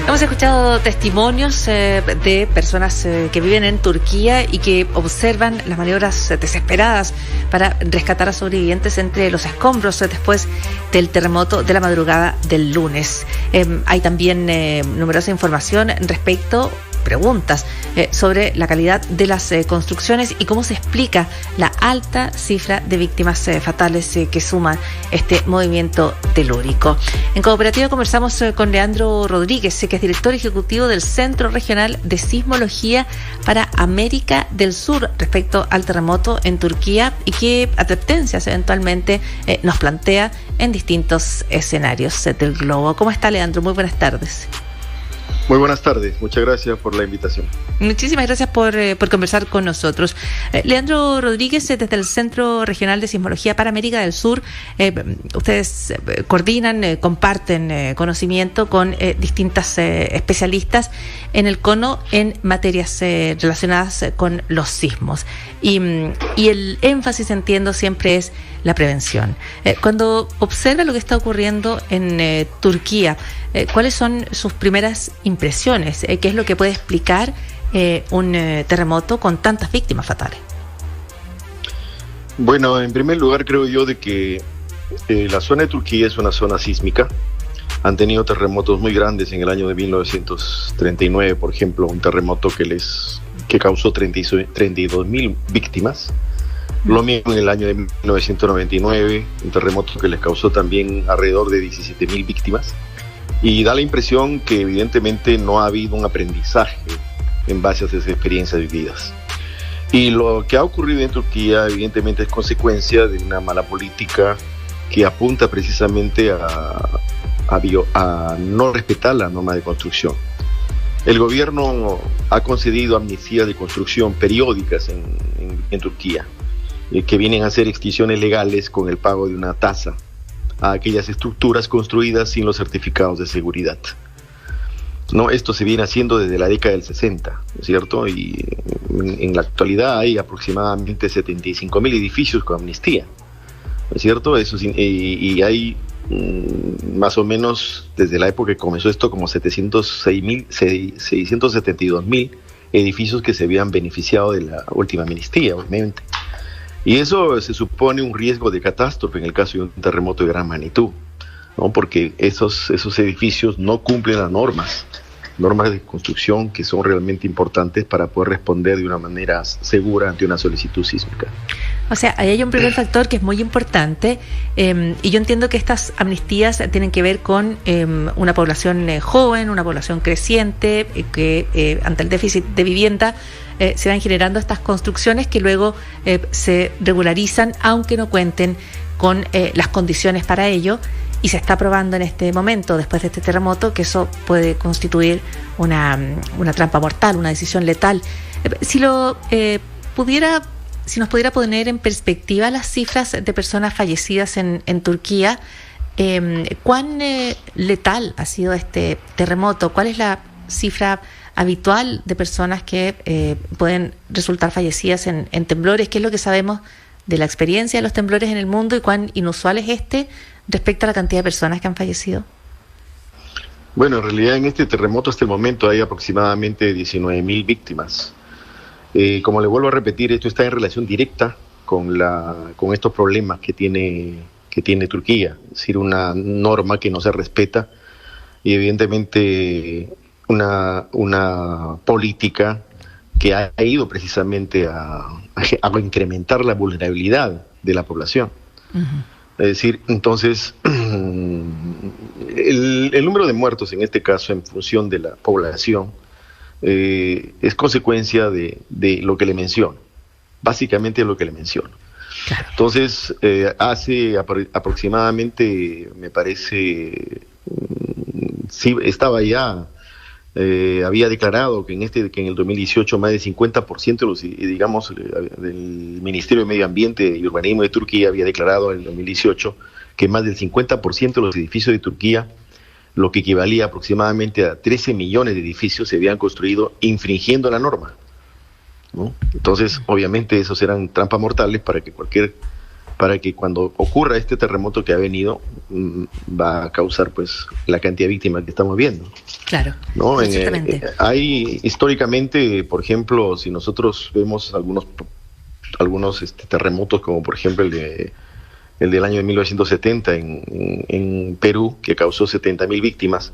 Hemos escuchado testimonios de personas que viven en Turquía y que observan las maniobras desesperadas para rescatar a sobrevivientes entre los escombros después del terremoto de la madrugada del lunes. Hay también numerosa información respecto preguntas sobre la calidad de las construcciones y cómo se explica la alta cifra de víctimas fatales que suma este movimiento telúrico. En Cooperativa conversamos con Leandro Rodríguez, que es director ejecutivo del Centro Regional de Sismología para América del Sur respecto al terremoto en Turquía y qué advertencias eventualmente nos plantea en distintos escenarios del globo. ¿Cómo está, Leandro? Muy buenas tardes. Muy buenas tardes, muchas gracias por la invitación. Muchísimas gracias por conversar con nosotros. Leandro Rodríguez, desde el Centro Regional de Sismología para América del Sur, ustedes coordinan, comparten conocimiento con distintas especialistas en el cono en materias relacionadas con los sismos. Y el énfasis, entiendo, siempre es la prevención. Cuando observa lo que está ocurriendo en Turquía, ¿cuáles son sus primeras impresiones? ¿Qué es lo que puede explicar un terremoto con tantas víctimas fatales? Bueno, en primer lugar creo yo de que la zona de Turquía es una zona sísmica. Han tenido terremotos muy grandes en el año de 1939, por ejemplo, un terremoto que causó 32.000 víctimas. Lo mismo en el año de 1999, un terremoto que les causó también alrededor de 17.000 víctimas. Y da la impresión que evidentemente no ha habido un aprendizaje en base a esas experiencias vividas. Y lo que ha ocurrido en Turquía evidentemente es consecuencia de una mala política que apunta precisamente a no respetar la norma de construcción. El gobierno ha concedido amnistías de construcción periódicas en Turquía, que vienen a ser extinciones legales con el pago de una tasa a aquellas estructuras construidas sin los certificados de seguridad. No, esto se viene haciendo desde la década del 60, ¿no es cierto? Y en la actualidad hay aproximadamente 75.000 edificios con amnistía, ¿no es cierto? Y hay más o menos desde la época que comenzó esto como 672.000 edificios que se habían beneficiado de la última amnistía, obviamente. Y eso se supone un riesgo de catástrofe en el caso de un terremoto de gran magnitud, ¿no? Porque esos edificios no cumplen las normas de construcción que son realmente importantes para poder responder de una manera segura ante una solicitud sísmica. O sea, ahí hay un primer factor que es muy importante, y yo entiendo que estas amnistías tienen que ver con una población joven, una población creciente, que ante el déficit de vivienda se van generando estas construcciones que luego se regularizan, aunque no cuenten con las condiciones para ello, y se está probando en este momento, después de este terremoto, que eso puede constituir una trampa mortal, una decisión letal. Si nos pudiera poner en perspectiva las cifras de personas fallecidas en Turquía, ¿cuán letal ha sido este terremoto? ¿Cuál es la cifra habitual de personas que pueden resultar fallecidas en temblores? ¿Qué es lo que sabemos de la experiencia de los temblores en el mundo y cuán inusual es respecto a la cantidad de personas que han fallecido? Bueno, en realidad en este terremoto hasta el momento hay aproximadamente 19.000 víctimas. Como le vuelvo a repetir, esto está en relación directa con estos problemas que tiene Turquía, es decir, una norma que no se respeta y evidentemente una política que ha ido precisamente a incrementar la vulnerabilidad de la población. Uh-huh. Es decir, entonces, el número de muertos en este caso en función de la población es consecuencia de lo que le menciono, básicamente lo que le menciono. Claro. Entonces, hace aproximadamente, me parece, sí, estaba ya, había declarado que en el 2018 más del 50% del Ministerio de Medio Ambiente y Urbanismo de Turquía había declarado en el 2018 que más del 50% de los edificios de Turquía, lo que equivalía aproximadamente a 13 millones de edificios, se habían construido infringiendo la norma, ¿no? Entonces, obviamente, esos eran trampas mortales para que cualquier para que cuando ocurra este terremoto que ha venido, va a causar pues la cantidad de víctimas que estamos viendo. Claro, ¿No? Hay históricamente, por ejemplo, si nosotros vemos algunos terremotos, como por ejemplo el del año de 1970 en Perú, que causó 70.000 víctimas,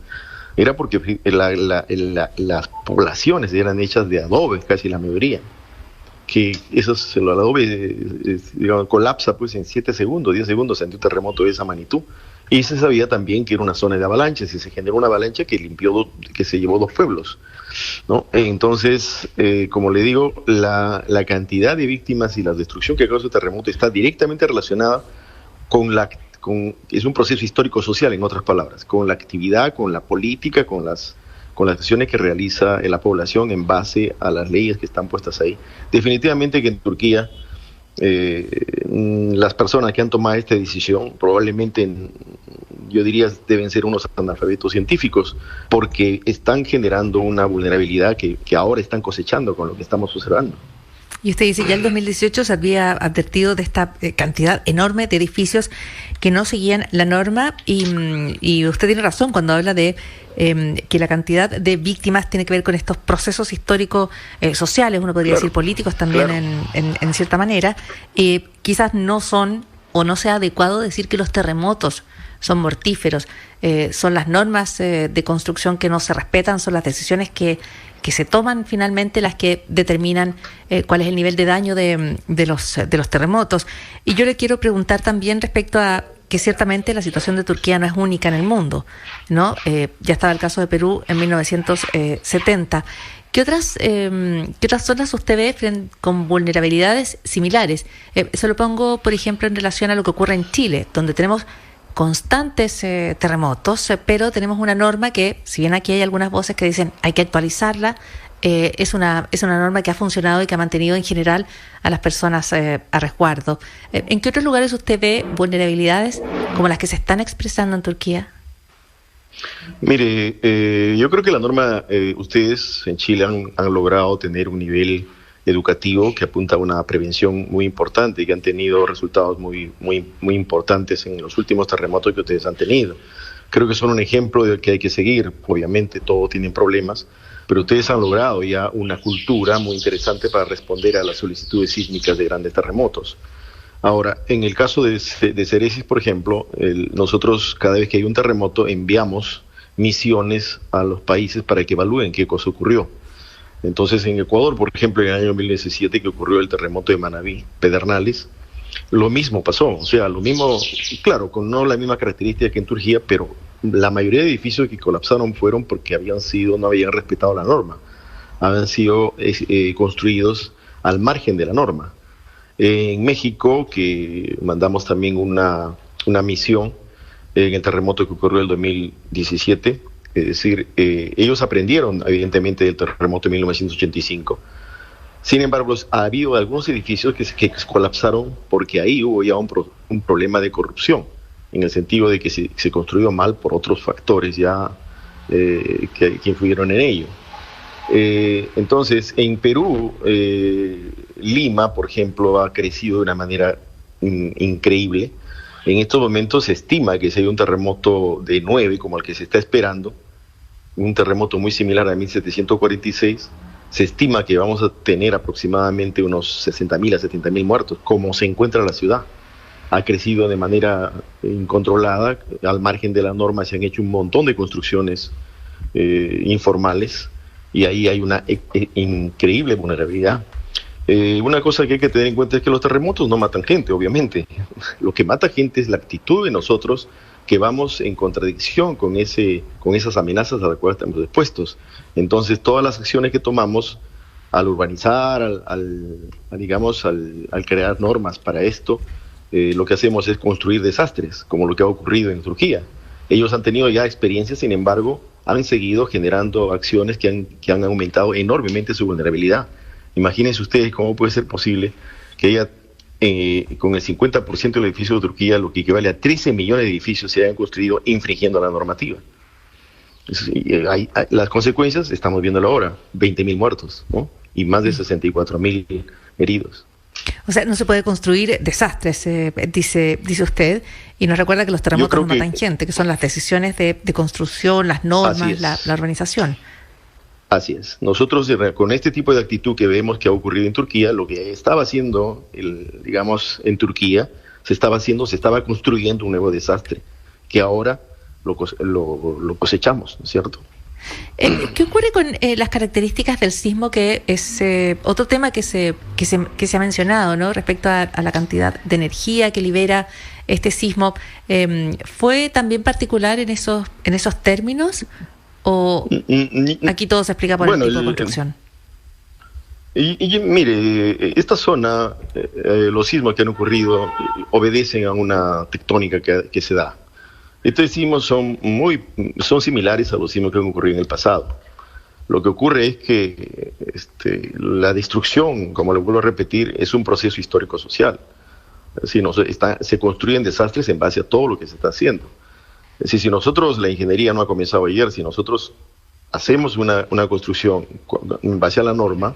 era porque las poblaciones eran hechas de adobe, casi la mayoría, que el adobe digamos, colapsa pues en 7 segundos, 10 segundos ante un terremoto de esa magnitud. Y se sabía también que era una zona de avalanchas, y se generó una avalancha que se llevó 2 pueblos, ¿no? Entonces, como le digo, la cantidad de víctimas y la destrucción que causa el terremoto está directamente relacionada es un proceso histórico-social, en otras palabras, con la actividad, con la política, con las acciones que realiza la población en base a las leyes que están puestas ahí. Definitivamente que en Turquía las personas que han tomado esta decisión probablemente, yo diría, deben ser unos analfabetos científicos, porque están generando una vulnerabilidad que ahora están cosechando con lo que estamos observando. Y usted dice, ya en 2018 se había advertido de esta cantidad enorme de edificios que no seguían la norma, y usted tiene razón cuando habla de que la cantidad de víctimas tiene que ver con estos procesos históricos sociales, uno podría decir políticos también, en cierta manera. Quizás no son, o no sea adecuado decir que los terremotos son mortíferos, son las normas de construcción que no se respetan, son las decisiones que se toman finalmente las que determinan cuál es el nivel de daño de los terremotos. Y yo le quiero preguntar también respecto a que ciertamente la situación de Turquía no es única en el mundo, ¿no? Ya estaba el caso de Perú en 1970. ¿Qué otras zonas usted ve con vulnerabilidades similares? Se lo pongo, por ejemplo, en relación a lo que ocurre en Chile, donde tenemos constantes terremotos, pero tenemos una norma que, si bien aquí hay algunas voces que dicen hay que actualizarla, es una norma que ha funcionado y que ha mantenido en general a las personas a resguardo. ¿En qué otros lugares usted ve vulnerabilidades como las que se están expresando en Turquía? Mire, yo creo que la norma, ustedes en Chile han logrado tener un nivel educativo que apunta a una prevención muy importante y que han tenido resultados muy importantes en los últimos terremotos que ustedes han tenido. Creo que son un ejemplo del que hay que seguir. Obviamente todos tienen problemas, pero ustedes han logrado ya una cultura muy interesante para responder a las solicitudes sísmicas de grandes terremotos. Ahora, en el caso de Ceresis, por ejemplo, nosotros cada vez que hay un terremoto enviamos misiones a los países para que evalúen qué cosa ocurrió. Entonces, en Ecuador, por ejemplo, en el año 2017, que ocurrió el terremoto de Manabí, Pedernales, lo mismo pasó. O sea, lo mismo, claro, con no la misma característica que en Turquía, pero la mayoría de edificios que colapsaron fueron porque no habían respetado la norma. Habían sido construidos al margen de la norma. En México, que mandamos también una misión en el terremoto que ocurrió en el 2017, es decir, ellos aprendieron evidentemente del terremoto de 1985. Sin embargo, ha habido algunos edificios que colapsaron porque ahí hubo ya un problema de corrupción, en el sentido de que se construyó mal por otros factores ya que influyeron en ello. Entonces, en Perú, Lima, por ejemplo, ha crecido de una manera increíble. En estos momentos se estima que si hay un terremoto de 9, como el que se está esperando, un terremoto muy similar a 1746, se estima que vamos a tener aproximadamente unos 60.000 a 70.000 muertos, como se encuentra la ciudad. Ha crecido de manera incontrolada, al margen de la norma se han hecho un montón de construcciones informales, y ahí hay una increíble vulnerabilidad. Una cosa que hay que tener en cuenta es que los terremotos no matan gente, obviamente. Lo que mata gente es la actitud de nosotros, que vamos en contradicción con esas amenazas a las cuales estamos expuestos. Entonces, todas las acciones que tomamos al urbanizar, al crear normas para esto, lo que hacemos es construir desastres, como lo que ha ocurrido en Turquía. Ellos han tenido ya experiencias, sin embargo, han seguido generando acciones que han aumentado enormemente su vulnerabilidad. Imagínense ustedes cómo puede ser posible que haya, con el 50% del edificio de Turquía, lo que equivale a 13 millones de edificios, se hayan construido infringiendo la normativa. Las consecuencias estamos viéndolo ahora, 20.000 muertos, ¿no? Y más de 64.000 heridos. O sea, no se puede construir desastres, dice usted, y nos recuerda que los terremotos no matan gente, que son las decisiones de construcción, las normas, la urbanización. Así es. Nosotros, con este tipo de actitud que vemos que ha ocurrido en Turquía, lo que estaba haciendo, digamos, en Turquía, se estaba construyendo un nuevo desastre, que ahora lo cosechamos, ¿no es cierto? ¿Qué ocurre con las características del sismo, que es otro tema que se ha mencionado, ¿no? Respecto a la cantidad de energía que libera este sismo? ¿Fue también particular en esos términos? ¿O aquí todo se explica por el tipo de construcción? Mire, esta zona, los sismos que han ocurrido obedecen a una tectónica que se da. Estos sismos son similares a los sismos que han ocurrido en el pasado. Lo que ocurre es que la destrucción, como lo vuelvo a repetir, es un proceso histórico-social. Se construyen desastres en base a todo lo que se está haciendo. Es decir, si nosotros, la ingeniería no ha comenzado ayer, si nosotros hacemos una construcción en base a la norma,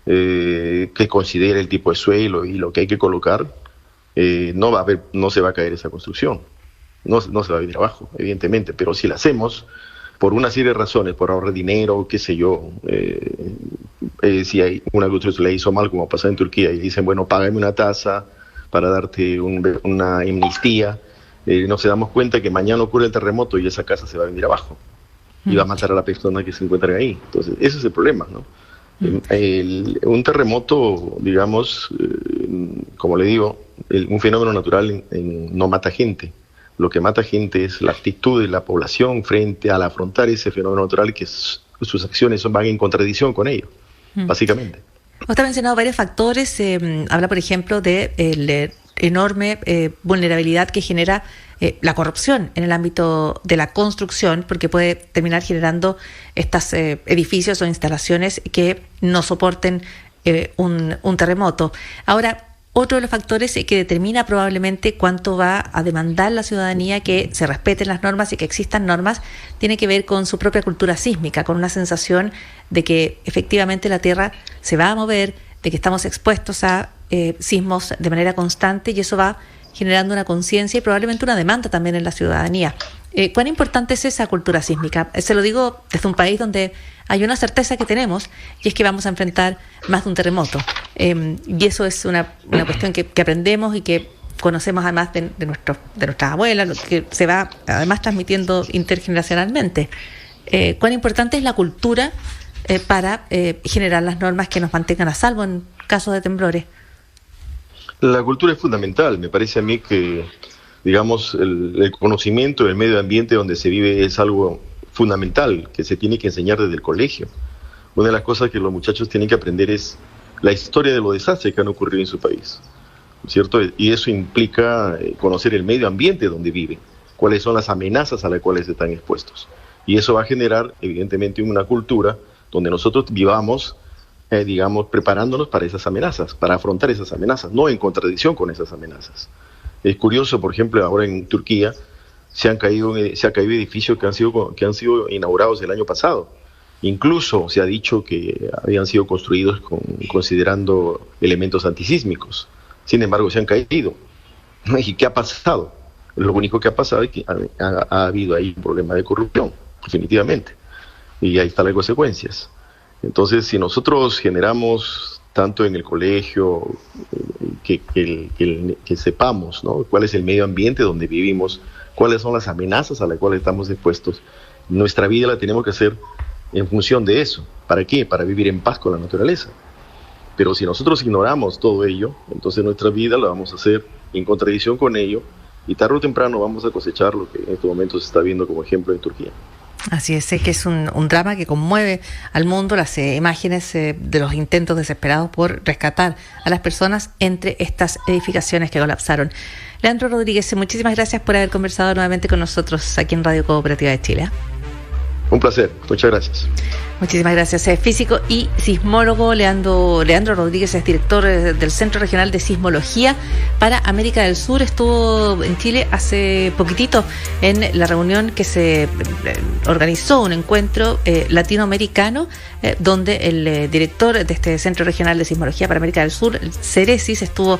que considere el tipo de suelo y lo que hay que colocar, no se va a caer esa construcción. No se va a venir abajo, evidentemente, pero si la hacemos por una serie de razones, por ahorrar dinero, qué sé yo, si hay una construcción le hizo mal, como pasa en Turquía, y dicen, bueno, págame una tasa para darte una amnistía, nos damos cuenta que mañana ocurre el terremoto y esa casa se va a venir abajo y va a matar a la persona que se encuentra ahí. Entonces, ese es el problema, ¿no? Un terremoto, digamos, como le digo, un fenómeno natural no mata gente. Lo que mata gente es la actitud de la población frente al afrontar ese fenómeno natural, que sus acciones van en contradicción con ello, básicamente. Usted ha mencionado varios factores. Habla, por ejemplo, de la enorme vulnerabilidad que genera la corrupción en el ámbito de la construcción, porque puede terminar generando estos edificios o instalaciones que no soporten un terremoto. Ahora, otro de los factores que determina probablemente cuánto va a demandar la ciudadanía que se respeten las normas y que existan normas, tiene que ver con su propia cultura sísmica, con una sensación de que efectivamente la Tierra se va a mover, de que estamos expuestos a sismos de manera constante, y eso va generando una conciencia y probablemente una demanda también en la ciudadanía. ¿Cuán importante es esa cultura sísmica? Se lo digo desde un país donde hay una certeza que tenemos, y es que vamos a enfrentar más de un terremoto. Y eso es una cuestión que aprendemos y que conocemos además de nuestras abuelas, lo que se va además transmitiendo intergeneracionalmente. ¿Cuán importante es la cultura para generar las normas que nos mantengan a salvo en casos de temblores? La cultura es fundamental. Me parece a mí que, digamos, el conocimiento del medio ambiente donde se vive es algo fundamental, que se tiene que enseñar desde el colegio. Una de las cosas que los muchachos tienen que aprender es la historia de los desastres que han ocurrido en su país, ¿cierto? Y eso implica conocer el medio ambiente donde viven, cuáles son las amenazas a las cuales están expuestos. Y eso va a generar, evidentemente, una cultura donde nosotros vivamos, digamos, preparándonos para esas amenazas, para afrontar esas amenazas, no en contradicción con esas amenazas. Es curioso, por ejemplo, ahora en Turquía se ha caído edificios que han sido inaugurados el año pasado. Incluso se ha dicho que habían sido construidos considerando elementos antisísmicos. Sin embargo, se han caído. ¿Y qué ha pasado? Lo único que ha pasado es que ha habido ahí un problema de corrupción, definitivamente. Y ahí están las consecuencias. Entonces, si nosotros generamos tanto en el colegio que sepamos, ¿no?, cuál es el medio ambiente donde vivimos, cuáles son las amenazas a las cuales estamos expuestos, nuestra vida la tenemos que hacer en función de eso. ¿Para qué? Para vivir en paz con la naturaleza. Pero si nosotros ignoramos todo ello, entonces nuestra vida la vamos a hacer en contradicción con ello, y tarde o temprano vamos a cosechar lo que en estos momentos se está viendo como ejemplo en Turquía. Así es que es un drama que conmueve al mundo, las imágenes de los intentos desesperados por rescatar a las personas entre estas edificaciones que colapsaron. Leandro Rodríguez, muchísimas gracias por haber conversado nuevamente con nosotros aquí en Radio Cooperativa de Chile. Un placer, muchas gracias. Muchísimas gracias. Físico y sismólogo Leandro Rodríguez es director del Centro Regional de Sismología para América del Sur. Estuvo en Chile hace poquitito en la reunión que se organizó, un encuentro latinoamericano, donde el director de este Centro Regional de Sismología para América del Sur, el CERESIS, estuvo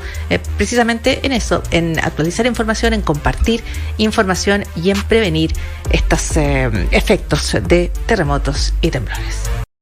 precisamente en eso, en actualizar información, en compartir información y en prevenir estos efectos de terremotos y temblores.